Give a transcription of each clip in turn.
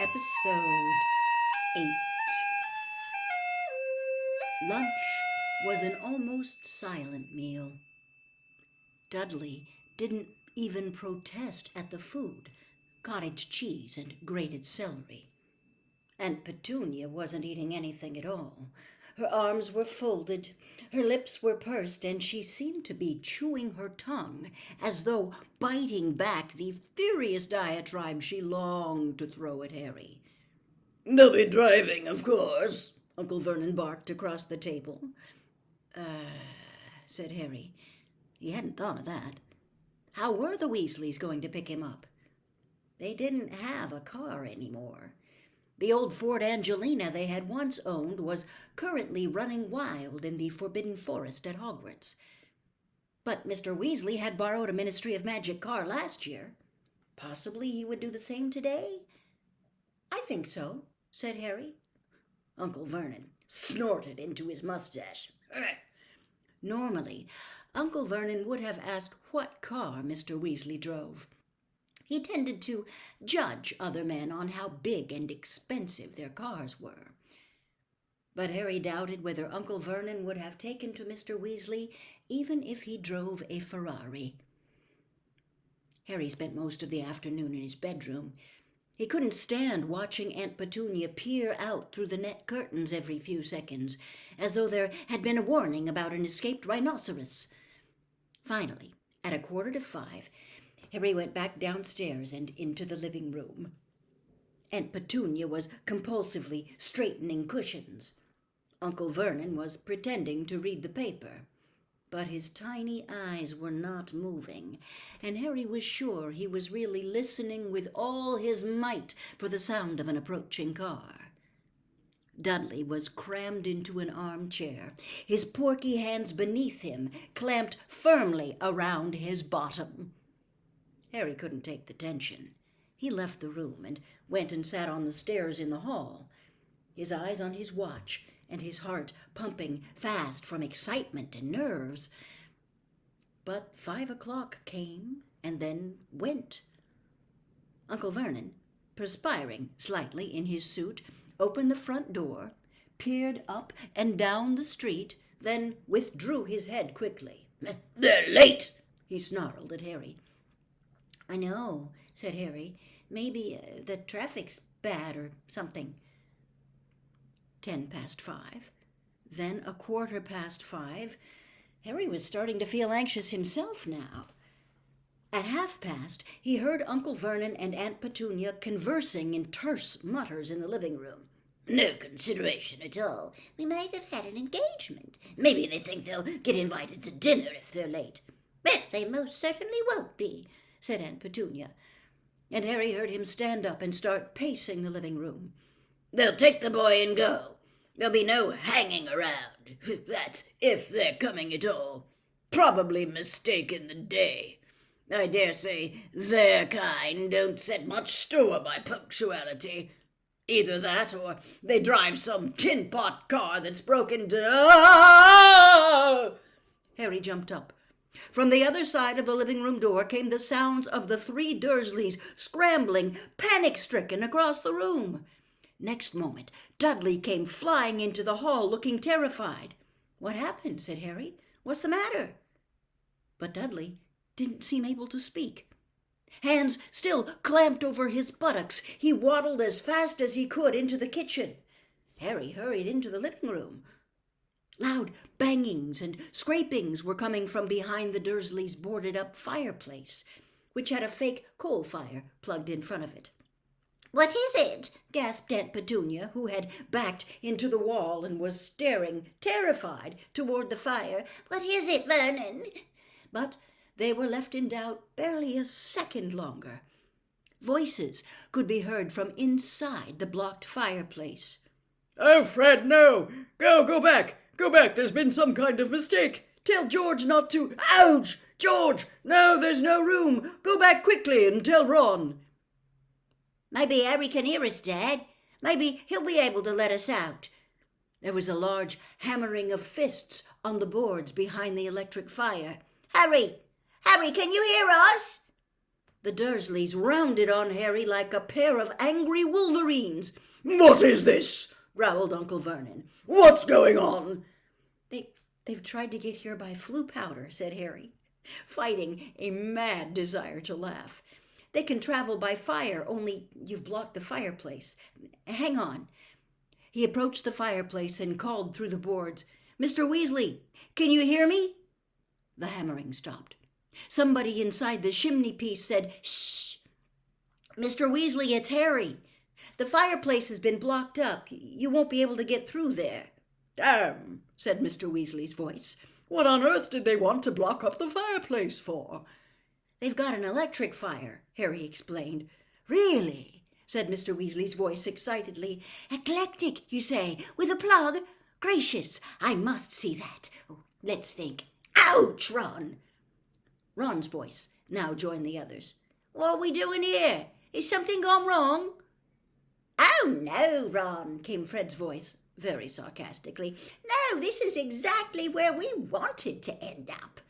Episode 8. Lunch was an almost silent meal. Dudley didn't even protest at the food, cottage cheese and grated celery. Aunt Petunia wasn't eating anything at all. Her arms were folded, her lips were pursed, and she seemed to be chewing her tongue, as though biting back the furious diatribe she longed to throw at Harry. "They'll be driving, of course," Uncle Vernon barked across the table. Said Harry. He hadn't thought of that. How were the Weasleys going to pick him up? They didn't have a car anymore. The old Ford Angelina they had once owned was currently running wild in the Forbidden Forest at Hogwarts. But Mr. Weasley had borrowed a Ministry of Magic car last year. Possibly he would do the same today? I think so, said Harry. Uncle Vernon snorted into his mustache. Normally, Uncle Vernon would have asked what car Mr. Weasley drove. He tended to judge other men on how big and expensive their cars were. But Harry doubted whether Uncle Vernon would have taken to Mr. Weasley even if he drove a Ferrari. Harry spent most of the afternoon in his bedroom. He couldn't stand watching Aunt Petunia peer out through the net curtains every few seconds, as though there had been a warning about an escaped rhinoceros. Finally, at 5:15, Harry went back downstairs and into the living room. Aunt Petunia was compulsively straightening cushions. Uncle Vernon was pretending to read the paper, but his tiny eyes were not moving, and Harry was sure he was really listening with all his might for the sound of an approaching car. Dudley was crammed into an armchair, his porky hands beneath him, clamped firmly around his bottom. Harry couldn't take the tension. He left the room and went and sat on the stairs in the hall, his eyes on his watch and his heart pumping fast from excitement and nerves. But 5 o'clock came and then went. Uncle Vernon, perspiring slightly in his suit, opened the front door, peered up and down the street, then withdrew his head quickly. "They're late," he snarled at Harry. I know, said Harry. Maybe the traffic's bad or something. 5:10. Then 5:15. Harry was starting to feel anxious himself now. At 5:30, he heard Uncle Vernon and Aunt Petunia conversing in terse mutters in the living room. "No consideration at all. We might have had an engagement. Maybe they think they'll get invited to dinner if they're late." "Well, they most certainly won't be," said Aunt Petunia, and Harry heard him stand up and start pacing the living room. "They'll take the boy and go. There'll be no hanging around. That's if they're coming at all. Probably mistaken the day. I dare say their kind don't set much store by punctuality. Either that or they drive some tin-pot car that's broken to... Harry jumped up. From the other side of the living room door came the sounds of the 3 Dursleys scrambling, panic-stricken, across the room. Next moment, Dudley came flying into the hall, looking terrified. What happened? Said Harry. What's the matter? But Dudley didn't seem able to speak. Hands still clamped over his buttocks, he waddled as fast as he could into the kitchen. Harry hurried into the living room. Loud bangings and scrapings were coming from behind the Dursleys' boarded-up fireplace, which had a fake coal fire plugged in front of it. "What is it?" gasped Aunt Petunia, who had backed into the wall and was staring, terrified, toward the fire. "What is it, Vernon?" But they were left in doubt barely a second longer. Voices could be heard from inside the blocked fireplace. "Oh, Fred, no! Go back! Go back! There's been some kind of mistake! Tell George not to... Ouch! George! No, there's no room! Go back quickly and tell Ron!" "Maybe Harry can hear us, Dad. Maybe he'll be able to let us out." There was a large hammering of fists on the boards behind the electric fire. Harry! Harry, can you hear us?" The Dursleys rounded on Harry like a pair of angry wolverines. "What is this?" growled Uncle Vernon. "What's going on?" They've tried to get here by flue powder, said Harry, fighting a mad desire to laugh. They can travel by fire, only you've blocked the fireplace. Hang on. He approached the fireplace and called through the boards, "Mr. Weasley, can you hear me?" The hammering stopped. Somebody inside the chimney-piece said, "Shh! Mr. Weasley, it's Harry. The fireplace has been blocked up. You won't be able to get through there." "Damn," said Mr. Weasley's voice. "What on earth did they want to block up the fireplace for?" "They've got an electric fire," Harry explained. Really? said Mr. Weasley's voice excitedly. Eclectic, you say, with a plug? Gracious, I must see that. Oh, let's think. Ouch, Ron! Ron's voice now joined the others. What are we doing here? Is something gone wrong? Oh, no, Ron, came Fred's voice, very sarcastically. No, this is exactly where we wanted to end up.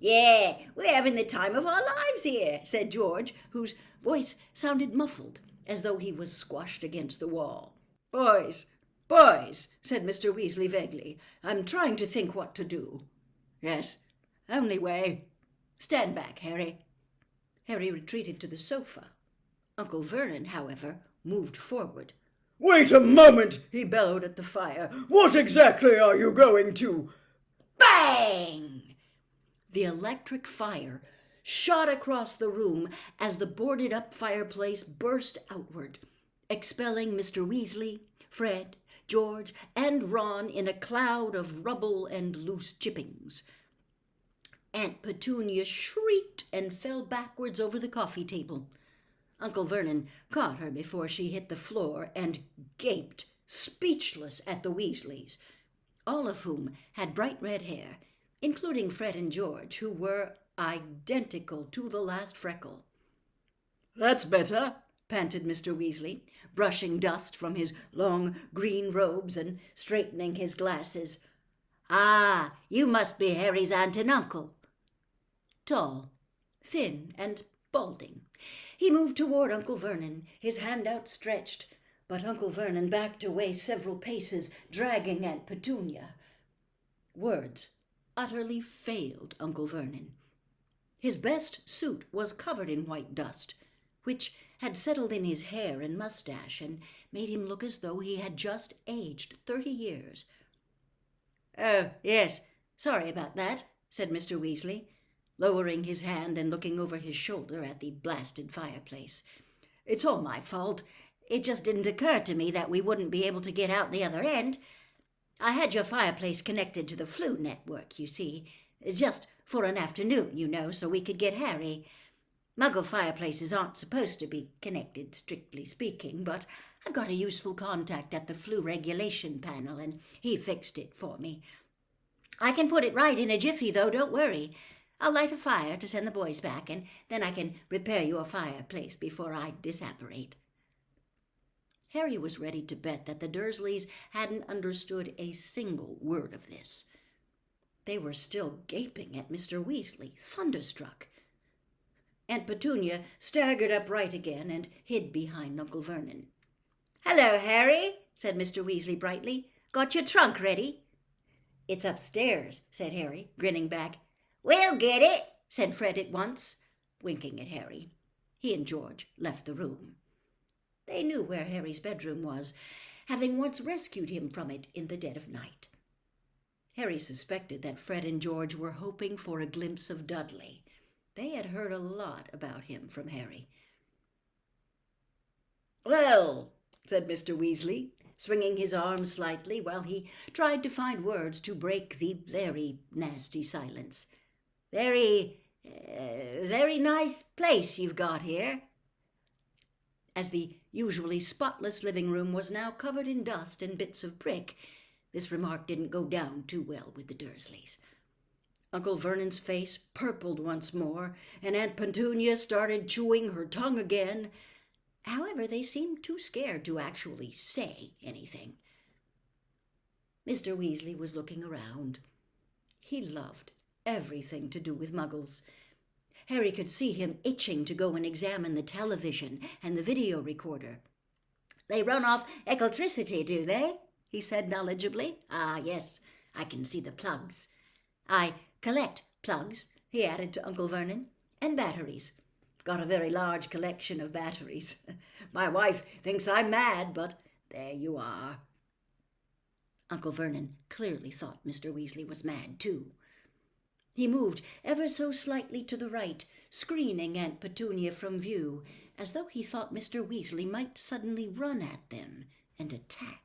Yeah, we're having the time of our lives here, said George, whose voice sounded muffled, as though he was squashed against the wall. Boys, said Mr. Weasley vaguely, I'm trying to think what to do. Yes, only way. Stand back, Harry. Harry retreated to the sofa. Uncle Vernon, however, moved forward. "Wait a moment," he bellowed at the fire. "What exactly are you going to—" Bang! The electric fire shot across the room as the boarded-up fireplace burst outward, expelling Mr. Weasley, Fred, George, and Ron in a cloud of rubble and loose chippings. Aunt Petunia shrieked and fell backwards over the coffee table. Uncle Vernon caught her before she hit the floor and gaped, speechless, at the Weasleys, all of whom had bright red hair, including Fred and George, who were identical to the last freckle. "That's better," panted Mr. Weasley, brushing dust from his long green robes and straightening his glasses. Ah, you must be Harry's aunt and uncle. Tall, thin, and balding, he moved toward Uncle Vernon, his hand outstretched, but Uncle Vernon backed away several paces, dragging Aunt Petunia. Words utterly failed Uncle Vernon. His best suit was covered in white dust, which had settled in his hair and mustache and made him look as though he had just aged 30 years. "Oh, yes, sorry about that," said Mr. Weasley, lowering his hand and looking over his shoulder at the blasted fireplace. "It's all my fault. It just didn't occur to me that we wouldn't be able to get out the other end. I had your fireplace connected to the flue network, you see, just for an afternoon, you know, so we could get Harry. Muggle fireplaces aren't supposed to be connected, strictly speaking, but I've got a useful contact at the flue regulation panel, and he fixed it for me. I can put it right in a jiffy, though, don't worry. I'll light a fire to send the boys back, and then I can repair your fireplace before I disapparate." Harry was ready to bet that the Dursleys hadn't understood a single word of this. They were still gaping at Mr. Weasley, thunderstruck. Aunt Petunia staggered upright again and hid behind Uncle Vernon. "Hello, Harry," said Mr. Weasley brightly. "Got your trunk ready?" "It's upstairs," said Harry, grinning back. We'll get it, said Fred at once, winking at Harry. He and George left the room. They knew where Harry's bedroom was, having once rescued him from it in the dead of night. Harry suspected that Fred and George were hoping for a glimpse of Dudley. They had heard a lot about him from Harry. "Well," said Mr. Weasley, swinging his arm slightly while he tried to find words to break the very nasty silence. Very nice place you've got here." As the usually spotless living room was now covered in dust and bits of brick, this remark didn't go down too well with the Dursleys. Uncle Vernon's face purpled once more, and Aunt Petunia started chewing her tongue again. However, they seemed too scared to actually say anything. Mr. Weasley was looking around. He loved everything to do with Muggles. Harry could see him itching to go and examine the television and the video recorder. They run off electricity, do they? He said knowledgeably. Ah, yes, I can see the plugs. I collect plugs, he added to Uncle Vernon, and batteries. Got a very large collection of batteries. My wife thinks I'm mad, but there you are. Uncle Vernon clearly thought Mr. Weasley was mad, too. He moved ever so slightly to the right, screening Aunt Petunia from view, as though he thought Mr. Weasley might suddenly run at them and attack.